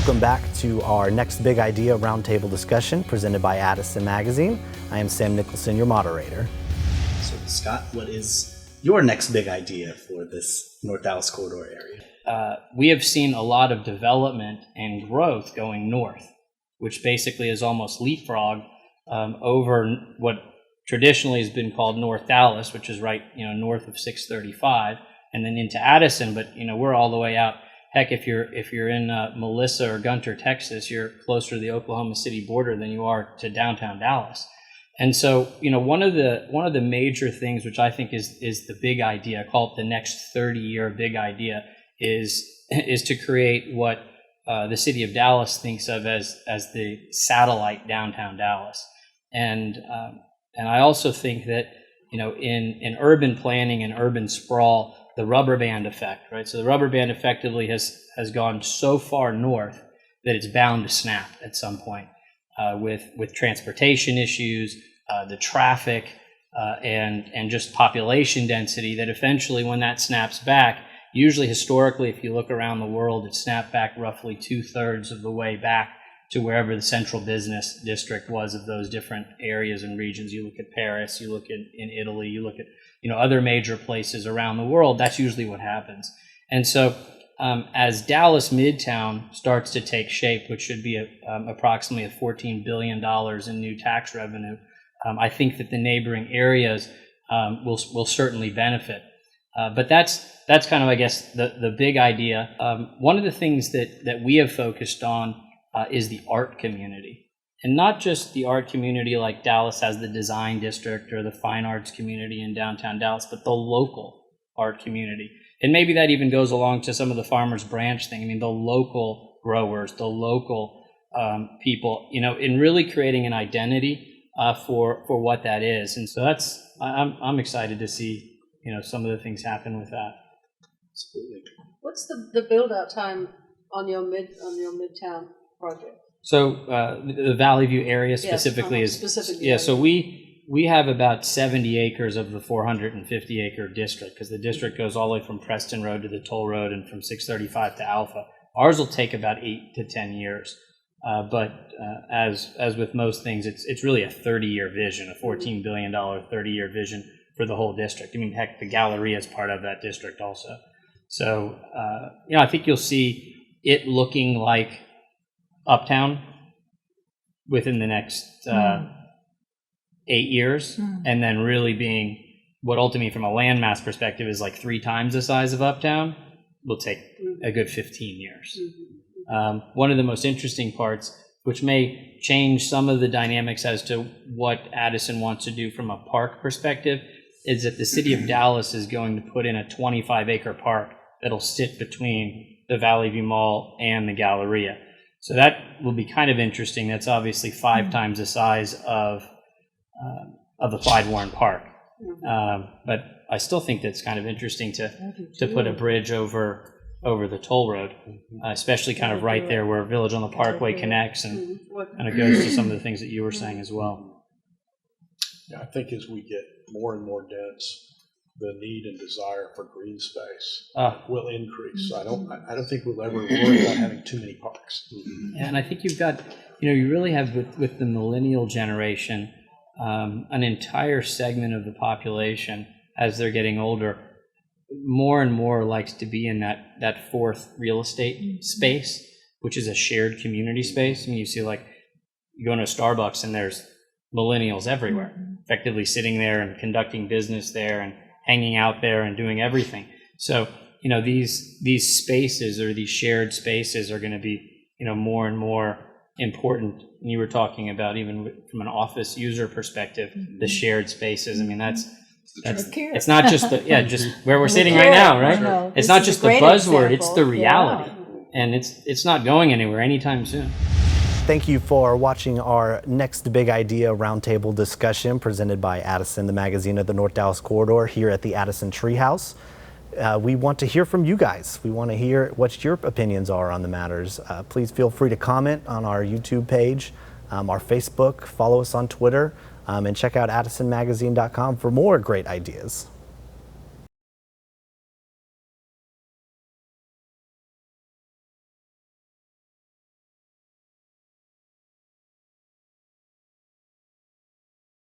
Welcome back to our next big idea roundtable discussion presented by Addison Magazine. I am Sam Nicholson, your moderator. So Scott, what is your next big idea for this North Dallas corridor area? We have seen a lot of development and growth going north, which basically is almost leapfrog over what traditionally has been called North Dallas, which is right, north of 635, and then into Addison. But we're all the way out. Heck, if you're in Melissa or Gunter, Texas, you're closer to the Oklahoma City border than you are to downtown Dallas. And so, one of the major things, which I think is the big idea, I call it the next 30-year big idea, is to create what the city of Dallas thinks of as the satellite downtown Dallas. And I also think that in urban planning and urban sprawl, the rubber band effect, right? So the rubber band effectively has gone so far north that it's bound to snap at some point with transportation issues, the traffic, and just population density, that eventually when that snaps back, usually historically, if you look around the world, it snapped back roughly 2/3 of the way back to wherever the central business district was of those different areas and regions. You look at Paris, you look in Italy, you look at other major places around the world. That's usually what happens. And so as Dallas Midtown starts to take shape, which should be approximately $14 billion in new tax revenue, I think that the neighboring areas will certainly benefit. But that's kind of, I guess, the big idea. One of the things that we have focused on is the art community. And not just the art community like Dallas has the design district or the fine arts community in downtown Dallas, but the local art community. And maybe that even goes along to some of the Farmers Branch thing. I mean, the local growers, the local people, in really creating an identity for what that is. And so I'm excited to see, some of the things happen with that. Absolutely. What's the build-out time on your Midtown project? So the Valley View area specifically So we have about 70 acres of the 450-acre district, because the district goes all the way from Preston Road to the Toll Road and from 635 to Alpha. Ours will take about 8 to 10 years, but as with most things, it's really a 30-year vision, a $14 billion 30-year vision for the whole district. I mean, heck, the Galleria is part of that district also. So I think you'll see it looking like Uptown within the next 8 years, and then really being what ultimately from a landmass perspective is like 3 times the size of Uptown will take a good 15 years. One of the most interesting parts, which may change some of the dynamics as to what Addison wants to do from a park perspective, is that the city of Dallas is going to put in a 25-acre park that'll sit between the Valley View Mall and the Galleria. So that will be kind of interesting. That's obviously 5 times the size of the Clyde Warren Park. But I still think that's kind of interesting to put a bridge over the toll road, especially kind of right there where Village on the Parkway connects, and kind of goes to some of the things that you were saying as well. Yeah, I think as we get more and more dense, the need and desire for green space will increase. I don't think we'll ever worry about having too many parks. Yeah, and I think you've got, you really have with the millennial generation, an entire segment of the population as they're getting older, more and more likes to be in that fourth real estate space, which is a shared community space. I mean, you see, like, you go into a Starbucks and there's millennials everywhere, effectively sitting there and conducting business there and hanging out there and doing everything. So, these spaces or these shared spaces are going to be, more and more important. And you were talking about, even from an office user perspective, the shared spaces. I mean, it's not just just where we're sitting right now, right? No, it's not just the buzzword, it's the reality. Yeah. And it's not going anywhere anytime soon. Thank you for watching our next big idea roundtable discussion presented by Addison, the magazine of the North Dallas corridor, here at the Addison Treehouse. We want to hear from you guys. We want to hear what your opinions are on the matters. Please feel free to comment on our YouTube page, our Facebook, follow us on Twitter, and check out addisonmagazine.com for more great ideas.